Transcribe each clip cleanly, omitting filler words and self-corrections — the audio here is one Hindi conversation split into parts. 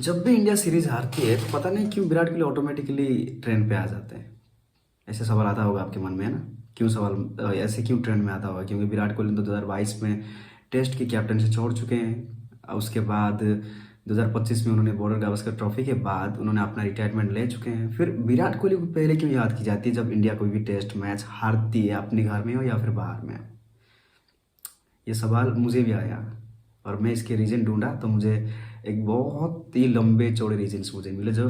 जब भी इंडिया सीरीज हारती है तो पता नहीं क्यों विराट कोहली ऑटोमेटिकली ट्रेंड पे आ जाते हैं। ऐसे सवाल आता होगा आपके मन में, है ना? क्यों सवाल ऐसे क्यों ट्रेंड में आता होगा? क्योंकि विराट कोहली तो 2022 में टेस्ट की कैप्टनसी छोड़ चुके हैं। उसके बाद 2025 में उन्होंने बॉर्डर गावस्कर ट्रॉफी के बाद उन्होंने अपना रिटायरमेंट ले चुके हैं। फिर विराट कोहली को पहले क्यों याद की जाती है जब इंडिया कोई भी टेस्ट मैच हारती है, अपने घर में हो या फिर बाहर में हो? ये सवाल मुझे भी आया और मैं इसके रीज़न ढूंढा तो मुझे एक बहुत ही लंबे चौड़े रीजन्स मुझे मिले जो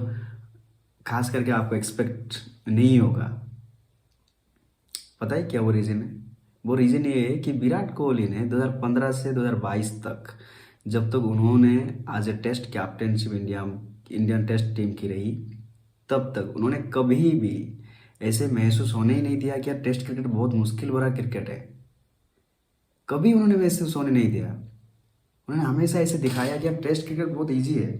खास करके आपको एक्सपेक्ट नहीं होगा। पता है क्या वो रीज़न है? वो रीज़न ये है कि विराट कोहली ने 2015 से 2022 तक, जब तक उन्होंने as a test captainship Indian test team की रही, तब तक उन्होंने कभी भी ऐसे महसूस होने ही नहीं दिया कि यार टेस्ट क्रिकेट बहुत मुश्किल भरा क्रिकेट है। कभी उन्होंने महसूस होने नहीं दिया। उन्होंने हमेशा ऐसे दिखाया कि यार टेस्ट क्रिकेट बहुत इजी है।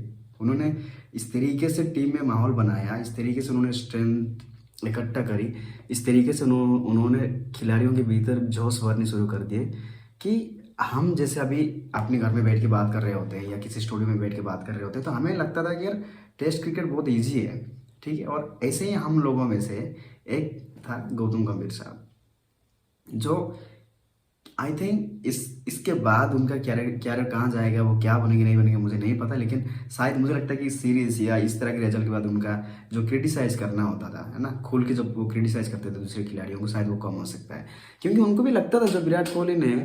उन्होंने इस तरीके से टीम में माहौल बनाया, इस तरीके से उन्होंने स्ट्रेंथ इकट्ठा करी, इस तरीके से उन्होंने खिलाड़ियों के भीतर जोश भरने शुरू कर दिए कि हम जैसे अभी अपने घर में बैठ के बात कर रहे होते हैं या किसी स्टूडियो में बैठ के बात कर रहे होते हैं तो हमें लगता था कि यार टेस्ट क्रिकेट बहुत ईजी है, ठीक है। और ऐसे ही हम लोगों में से एक था गौतम गंभीर साहब, जो आई थिंक इसके बाद उनका कैरियर कैरियर कहाँ जाएगा, वो क्या बनेंगे नहीं बनेंगे मुझे नहीं पता, लेकिन शायद मुझे लगता है कि इस सीरीज या इस तरह के रिजल्ट के बाद उनका जो क्रिटिसाइज करना होता था, है ना, खुल के जब वो क्रिटिसाइज करते थे दूसरे खिलाड़ियों को, शायद वो कम हो सकता है। क्योंकि उनको भी लगता था जब विराट कोहली ने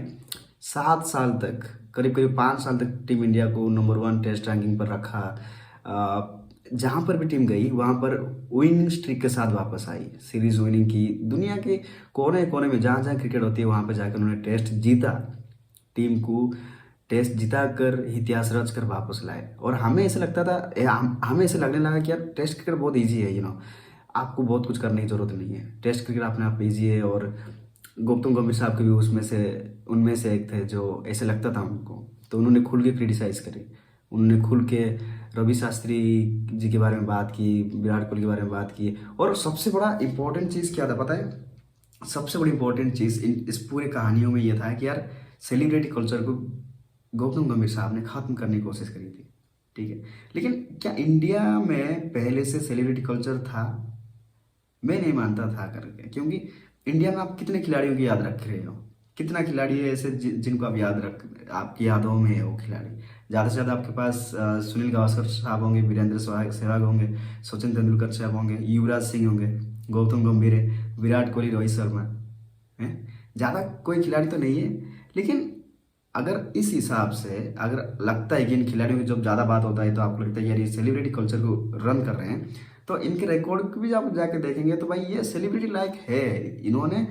7 साल तक, करीब करीब 5 साल तक टीम इंडिया को नंबर 1 टेस्ट रैंकिंग पर रखा, जहाँ पर भी टीम गई वहाँ पर विनिंग स्ट्रीक के साथ वापस आई, सीरीज विनिंग की, दुनिया के कोने कोने में जहाँ जहाँ क्रिकेट होती है वहाँ पर जाकर उन्होंने टेस्ट जीता, टीम को टेस्ट जिता कर इतिहास रच कर वापस लाए। और हमें ऐसा लगता था, हमें ऐसे लगने लगा कि यार टेस्ट क्रिकेट बहुत ईजी है, आपको बहुत कुछ करने की जरूरत नहीं है, टेस्ट क्रिकेट अपने आप ईजी है। और गौतम गंभीर साहब के भी उनमें से एक थे जो ऐसे लगता था उनको, तो उन्होंने खुल के क्रिटिसाइज करी, उन्होंने खुल के रवि शास्त्री जी के बारे में बात की, विराट कोहली के बारे में बात की। और सबसे बड़ा इंपॉर्टेंट चीज़ क्या था पता है? सबसे बड़ी इंपॉर्टेंट चीज़ इस पूरे कहानियों में ये था कि यार सेलिब्रिटी कल्चर को गौतम गंभीर साहब ने ख़त्म करने की कोशिश करी थी, ठीक है। लेकिन क्या इंडिया में पहले से सेलिब्रिटी कल्चर था? मैं नहीं मानता था करके, क्योंकि इंडिया में आप कितने खिलाड़ियों की याद रख रहे हो? कितना खिलाड़ी है ऐसे जिनको आप याद रख, आपकी यादों में है वो खिलाड़ी? ज़्यादा से ज़्यादा आपके पास सुनील गावस्कर साहब होंगे, वीरेंद्र सहवाग होंगे, सचिन तेंदुलकर साहब होंगे, युवराज सिंह होंगे, गौतम गंभीर है, विराट कोहली, रोहित शर्मा है। ज़्यादा कोई खिलाड़ी तो नहीं है। लेकिन अगर इस हिसाब से अगर लगता है कि इन खिलाड़ियों की जब ज़्यादा बात होता है तो आपको लगता है यार ये सेलिब्रिटी कल्चर को रन कर रहे हैं, तो इनके रिकॉर्ड को भी आप जाके देखेंगे तो भाई ये सेलिब्रिटी लाइक है। इन्होंने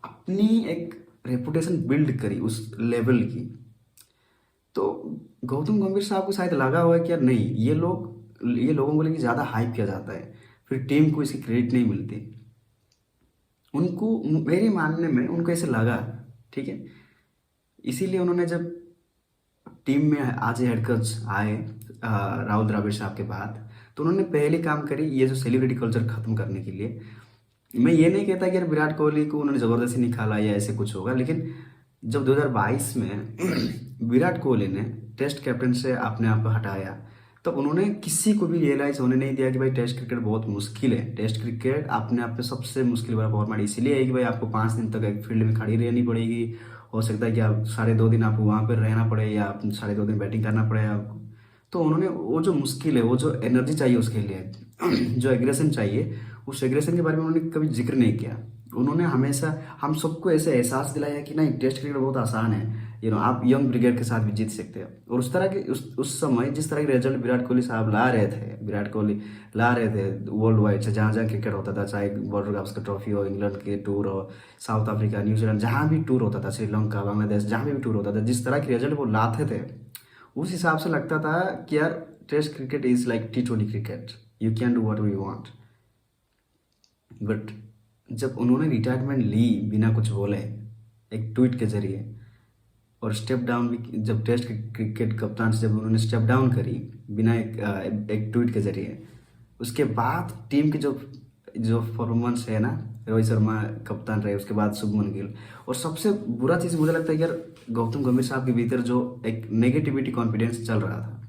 अपनी एक रेपुटेशन बिल्ड करी उस लेवल की। तो गौतम गंभीर साहब को शायद लगा हुआ है कि यार नहीं, ये लोगों को लेकर ज़्यादा हाइप किया जाता है, फिर टीम को इसकी क्रेडिट नहीं मिलती। उनको, मेरे मानने में उनको ऐसे लगा, ठीक है। इसीलिए उन्होंने जब टीम में आज हेड कोच आए राहुल द्रविड़ साहब के बाद, तो उन्होंने पहले काम करी ये जो सेलिब्रिटी कल्चर खत्म करने के लिए। मैं ये नहीं कहता कि यार विराट कोहली को उन्होंने ज़बरदस्ती निकाला या ऐसे कुछ होगा, लेकिन जब 2022 में विराट कोहली ने टेस्ट कैप्टन से अपने आप को हटाया, तब उन्होंने किसी को भी रियलाइज़ होने नहीं दिया कि भाई टेस्ट क्रिकेट बहुत मुश्किल है। टेस्ट क्रिकेट अपने आप में सबसे मुश्किल वाला फॉर्मेट इसलिए है कि भाई आपको 5 दिन तक एक फील्ड में खड़ी रहनी पड़ेगी, हो सकता है कि आप 2.5 दिन आपको वहाँ पर रहना पड़े या आप 2.5 दिन बैटिंग करना पड़े आपको। तो उन्होंने वो जो मुश्किल है, वो जो एनर्जी चाहिए उसके लिए जो एग्रेशन चाहिए, उस एग्रेशन के बारे में उन्होंने कभी जिक्र नहीं किया। उन्होंने हमेशा हम सबको ऐसे एहसास दिलाया कि नहीं, टेस्ट क्रिकेट बहुत आसान है, आप यंग ब्रिगेड के साथ भी जीत सकते हो। और उस तरह के उस समय जिस तरह के रिजल्ट विराट कोहली साहब ला रहे थे वर्ल्ड वाइड से, जहाँ जहाँ क्रिकेट होता था, चाहे बॉर्डर गावस्कर ट्रॉफी हो, इंग्लैंड के टूर हो, साउथ अफ्रीका, न्यूजीलैंड, जहाँ भी टूर होता था, श्रीलंका, बांग्लादेश, जहाँ भी टूर होता था, जिस तरह के रिजल्ट वो लाते थे, उस हिसाब से लगता था कि यार test cricket is like T20 cricket, you can do what you want. But जब उन्होंने रिटायरमेंट ली बिना कुछ बोले, एक ट्वीट के जरिए, और स्टेप डाउन भी, जब टेस्ट क्रिकेट कप्तान से जब उन्होंने स्टेप डाउन करी बिना एक ट्वीट के जरिए, उसके बाद टीम की जो जो परफॉर्मेंस है ना, रोहित शर्मा कप्तान रहे, उसके बाद शुभमन गिल, और सबसे बुरा चीज़ मुझे लगता है कि यार गौतम गंभीर साहब के भीतर जो एक नेगेटिविटी कॉन्फिडेंस चल रहा था,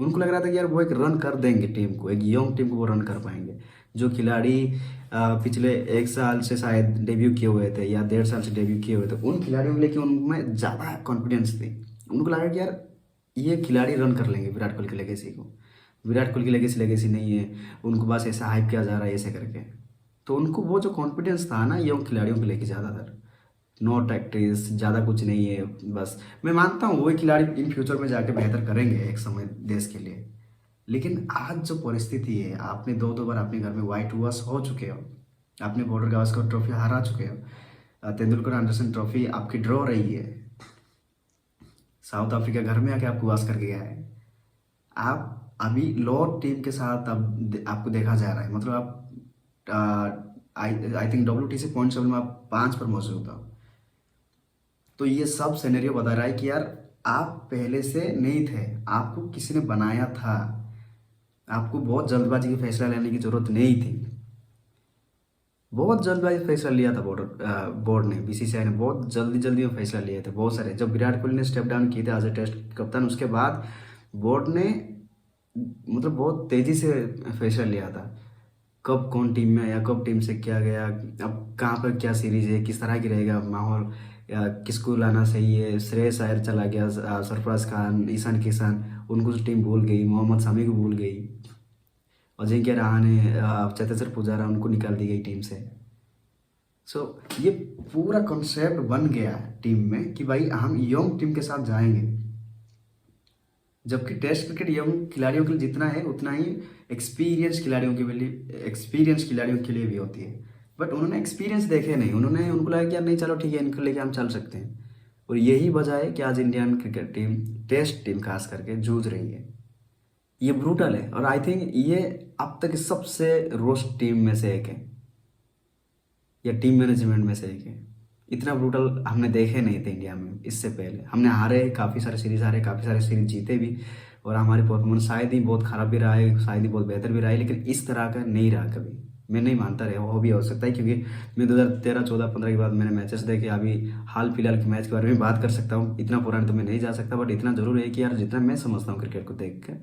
उनको लग रहा था कि यार वो एक रन कर देंगे टीम को, एक यंग टीम को वो रन कर पाएंगे। जो खिलाड़ी पिछले 1 साल से शायद डेब्यू किए हुए थे या 1.5 साल से डेब्यू किए हुए थे, उन खिलाड़ियों को लेके उनमें ज़्यादा कॉन्फिडेंस थी। उनको लगा कि यार ये खिलाड़ी रन कर लेंगे विराट कोहली की लेगेसी को। विराट कोहली की लेगेसी लेगेसी नहीं है, उनको बस ऐसा हाइप किया जा रहा है ऐसे करके। तो उनको वो जो कॉन्फिडेंस था ना यंग खिलाड़ियों को लेके ज़्यादातर, नो टैक्टिस, ज़्यादा कुछ नहीं है बस। मैं मानता हूँ वही खिलाड़ी इन फ्यूचर में जाके बेहतर करेंगे एक समय देश के लिए। लेकिन आज जो परिस्थिति है, आपने दो दो बार अपने घर में व्हाइट वॉश हो चुके हो, आपने बॉर्डर गावस्कर ट्रॉफी हरा चुके हो, तेंदुलकर एंडरसन ट्रॉफी आपकी ड्रॉ रही है, साउथ अफ्रीका घर में आके आपको वॉश करके गया है। आप अभी लोअर टीम के साथ अब आपको देखा जा रहा है, मतलब आप I think WTC point table में आप 5 पर मौजूद हो। तो ये सब सिनेरियो बता रहा है कि यार आप पहले से नहीं थे, आपको किसी ने बनाया था। आपको बहुत जल्दबाजी की फैसला लेने की जरूरत नहीं थी। बहुत जल्दबाजी फैसला लिया था बोर्ड ने, BCCI ने बहुत जल्दी जल्दी में फैसला लिए थे बहुत सारे। जब विराट कोहली ने स्टेप डाउन किए थे एज ए टेस्ट कप्तान, उसके बाद बोर्ड ने मतलब बहुत तेजी से फैसला लिया था कब कौन टीम में आया, कब टीम से क्या गया, अब कहाँ पर क्या सीरीज है, किस तरह की रहेगा माहौल, या किसको लाना सही है। श्रेयस अय्यर चला गया, सरफराज खान, ईशान किशन, उनको टीम भूल गई, मोहम्मद शमी को भूल गई, अजिंक्य रहाणे, चेतेश्वर पुजारा, उनको निकाल दी गई टीम से। सो ये पूरा कॉन्सेप्ट बन गया टीम में कि भाई हम यंग टीम के साथ जाएंगे। जबकि टेस्ट क्रिकेट यंग खिलाड़ियों के लिए जितना है उतना ही एक्सपीरियंस खिलाड़ियों के लिए भी होती है। बट उन्होंने एक्सपीरियंस देखे नहीं, उनको लगा कि यार नहीं चलो ठीक है इनको लेके हम चल सकते हैं। और यही वजह है कि आज Indian cricket team, test team खास करके, जूझ रही है। ये ब्रूटल है और आई थिंक ये अब तक सबसे रोस्ट टीम में से एक है या टीम मैनेजमेंट में से एक है। इतना ब्रूटल हमने देखे नहीं थे इंडिया में इससे पहले। हमने हारे, काफ़ी सारे सीरीज हारे, काफ़ी सारे सीरीज जीते भी, और हमारी परफॉर्मेंस शायद ही बहुत ख़राब भी रहा है, शायद ही बहुत बेहतर भी रहा है, लेकिन इस तरह का नहीं रहा कभी। मैं नहीं मानता रहे, वो भी हो सकता है क्योंकि मैं 2013, 14, 15 के बाद मैंने मैचेस देखे। अभी हाल फिलहाल के मैच के बारे में बात कर सकता हूँ, इतना पुराना तो मैं नहीं जा सकता, बट इतना जरूर है कि यार जितना मैं समझता हूँ क्रिकेट को देख कर,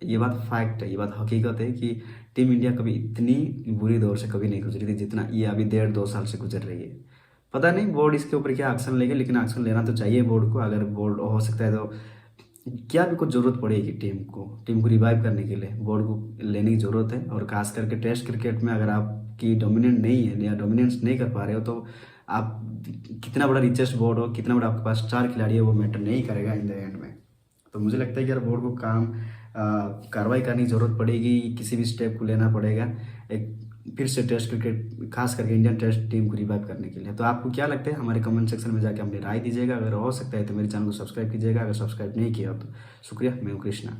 ये बात फैक्ट है, ये बात हकीकत है कि टीम इंडिया कभी इतनी बुरी दौर से कभी नहीं गुजरी थी जितना ये अभी 1.5-2 साल से गुजर रही है। पता नहीं बोर्ड इसके ऊपर क्या एक्शन लेगा, लेकिन एक्शन लेना तो चाहिए बोर्ड को। अगर बोर्ड हो सकता है तो क्या भी कुछ ज़रूरत पड़ेगी टीम को रिवाइव करने के लिए बोर्ड को लेने की ज़रूरत है। और खास करके टेस्ट क्रिकेट में अगर आपकी डोमिनेंट नहीं है या डोमिनेंस नहीं कर पा रहे हो, तो आप कितना बड़ा रिचेस्ट बोर्ड हो, कितना बड़ा आपके पास स्टार खिलाड़ी है, वो मैटर नहीं करेगा इन द एंड में। तो मुझे लगता है कि यार बोर्ड को कार्रवाई करने की ज़रूरत पड़ेगी, किसी भी स्टेप को लेना पड़ेगा एक फिर से टेस्ट क्रिकेट, खास करके इंडियन टेस्ट टीम को रिवाइव करने के लिए। तो आपको क्या लगता है हमारे कमेंट सेक्शन में जाके अपनी राय दीजिएगा। अगर हो सकता है तो मेरे चैनल को सब्सक्राइब कीजिएगा, अगर सब्सक्राइब नहीं किया तो शुक्रिया। मैं हूँ कृष्णा।